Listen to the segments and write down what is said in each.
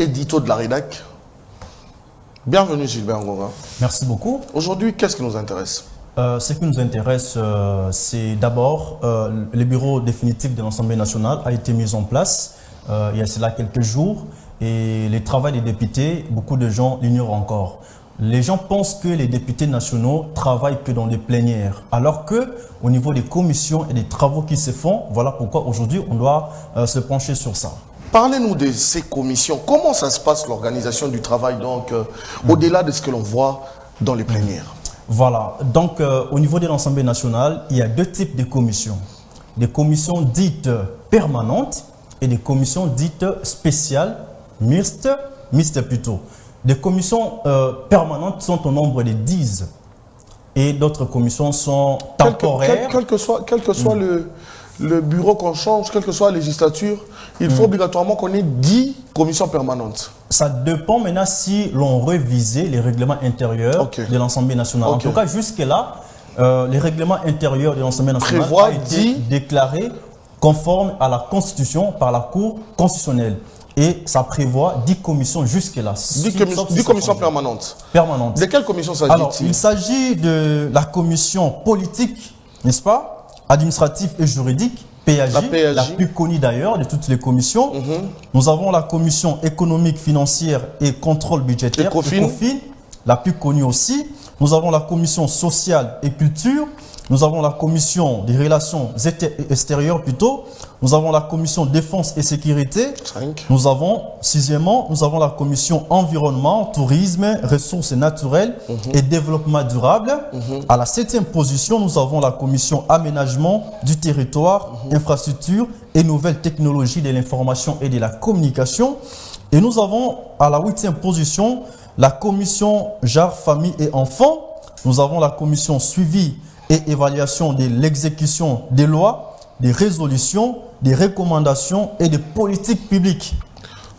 édito de la Rédac. Bienvenue Gilbert Ngonga. Merci beaucoup. Aujourd'hui, qu'est-ce qui nous intéresse? Ce qui nous intéresse, c'est d'abord le bureau définitif de l'Assemblée nationale a été mis en place il y a cela quelques jours et le travail des députés, beaucoup de gens l'ignorent encore. Les gens pensent que les députés nationaux travaillent que dans les plénières, alors que au niveau des commissions et des travaux qui se font, voilà pourquoi aujourd'hui on doit se pencher sur ça. Parlez-nous de ces commissions. Comment ça se passe l'organisation du travail, donc au-delà de ce que l'on voit dans les plénières? Voilà, donc au niveau de l'Assemblée nationale, il y a deux types de commissions. Des commissions dites permanentes et des commissions dites spéciales, mixtes plutôt. Des commissions permanentes sont au nombre de 10 et d'autres commissions sont temporaires. Quel que soit le bureau qu'on change, quelle que soit la législature, il faut obligatoirement qu'on ait 10 commissions permanentes. Ça dépend maintenant si l'on révisait les règlements intérieurs de l'Assemblée nationale. En tout cas, jusque-là, les règlements intérieurs de l'Assemblée nationale ont été déclarés conformes à la Constitution par la Cour constitutionnelle. Et ça prévoit 10 commissions jusque-là. 10 commissions permanentes. De quelle commission s'agit-il? Alors, il s'agit de la commission politique, n'est-ce pas, administrative et juridique, PAJ, la plus connue d'ailleurs de toutes les commissions. Nous avons la commission économique, financière et contrôle budgétaire, ECOFIN, la plus connue aussi. Nous avons la commission sociale et culture. Nous avons la commission des relations extérieures plutôt. Nous avons la commission défense et sécurité. Nous avons, sixièmement, nous avons la commission environnement, tourisme, ressources naturelles et développement durable. À la 7e position, nous avons la commission aménagement du territoire, infrastructure et nouvelles technologies de l'information et de la communication. Et nous avons à la 8e position la commission genre, famille et enfants. Nous avons la commission suivi et évaluation de l'exécution des lois, des résolutions, des recommandations et des politiques publiques.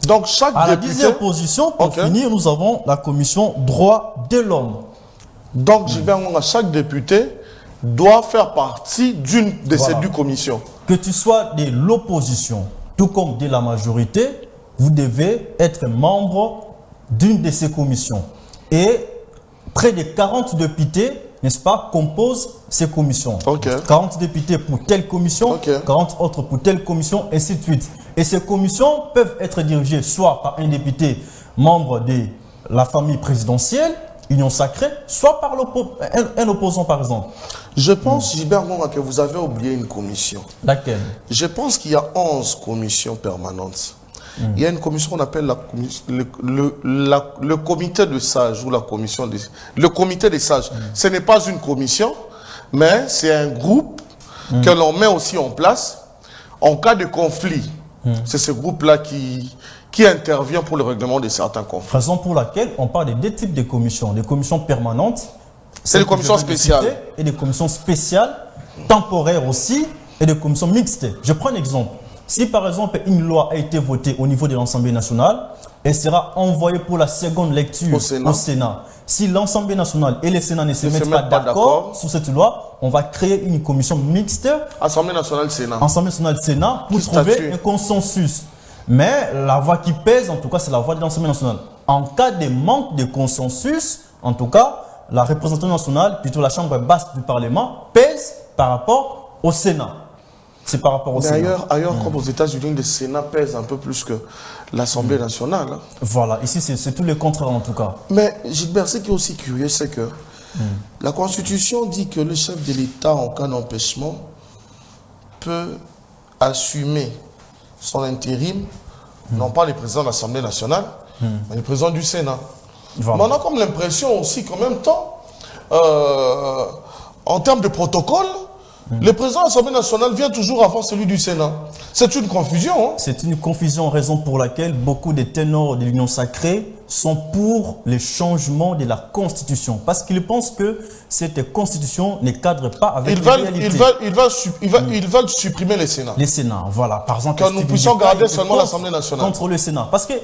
Donc chaque à député... la 10e position, pour finir, nous avons la commission droits de l'homme. Donc Gilbert Ngonga, chaque député doit faire partie d'une de ces 2 commissions. Que tu sois de l'opposition, tout comme de la majorité, vous devez être membre d'une de ces commissions. Et près de 40 députés, n'est-ce pas, composent ces commissions. 40 députés pour telle commission, 40 autres pour telle commission, et ainsi de suite. Et ces commissions peuvent être dirigées soit par un député membre de la famille présidentielle, Union sacrée, soit par un opposant par exemple. Je pense, Gilbert Ngonga, que vous avez oublié une commission. Laquelle? Je pense qu'il y a 11 commissions permanentes. Il y a une commission qu'on appelle le comité de sages ou la commission des... Le comité des sages. Ce n'est pas une commission, mais c'est un groupe que l'on met aussi en place en cas de conflit. C'est ce groupe-là qui intervient pour le règlement de certains conflits. Raison pour laquelle on parle de 2 types de commissions. Des commissions permanentes, c'est des commissions spéciales. Et des commissions spéciales, temporaires aussi, et des commissions mixtes. Je prends un exemple. Si par exemple une loi a été votée au niveau de l'Assemblée nationale, elle sera envoyée pour la seconde lecture au Sénat. Si l'Assemblée nationale et le Sénat ne se mettent pas d'accord sur cette loi, on va créer une commission mixte. Assemblée nationale, Sénat. Assemblée nationale, Sénat, pour trouver un consensus. Mais la voix qui pèse, en tout cas, c'est la voix de l'Assemblée nationale. En cas de manque de consensus, en tout cas, la représentation nationale, plutôt la chambre basse du Parlement, pèse par rapport au Sénat. C'est par rapport au Sénat. Ailleurs, comme aux États-Unis, le Sénat pèse un peu plus que l'Assemblée nationale. Voilà, ici c'est tout le contraire en tout cas. Mais Gilbert, ce qui est aussi curieux, c'est que la Constitution dit que le chef de l'État, en cas d'empêchement, peut assumer son intérim, non pas le président de l'Assemblée nationale, mais le président du Sénat. Mais on a comme l'impression aussi qu'en même temps, en termes de protocole, le président de l'Assemblée nationale vient toujours avant celui du Sénat. C'est une confusion. Hein? C'est une confusion, raison pour laquelle beaucoup des ténors de l'Union sacrée sont pour les changements de la Constitution. Parce qu'ils pensent que cette Constitution ne cadre pas avec la réalité. Ils veulent supprimer le Sénat. Le Sénat, voilà. Par exemple, que nous puissions garder seulement l'Assemblée nationale. Contre le Sénat. Parce que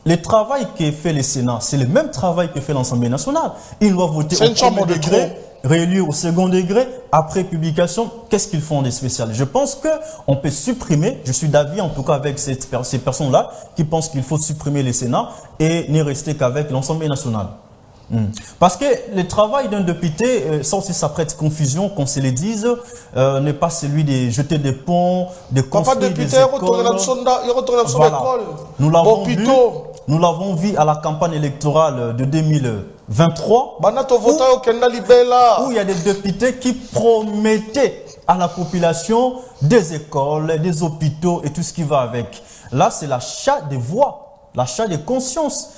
le travail que fait le Sénat, c'est le même travail que fait l'Assemblée nationale. Il doit voter au premier degré. réélus au second degré, après publication, qu'est-ce qu'ils font des spéciales? Je pense qu'on peut supprimer, je suis d'avis en tout cas avec ces personnes-là, qui pensent qu'il faut supprimer les Sénats et n'y rester qu'avec l'Assemblée nationale. Parce que le travail d'un député, ça aussi ça prête confusion, qu'on se le dise, n'est pas celui de jeter des ponts, de construire des écoles. Voilà. Nous l'avons vu à la campagne électorale de 2023, où il y a des députés qui promettaient à la population des écoles, des hôpitaux et tout ce qui va avec. Là, c'est l'achat des voix, l'achat des consciences.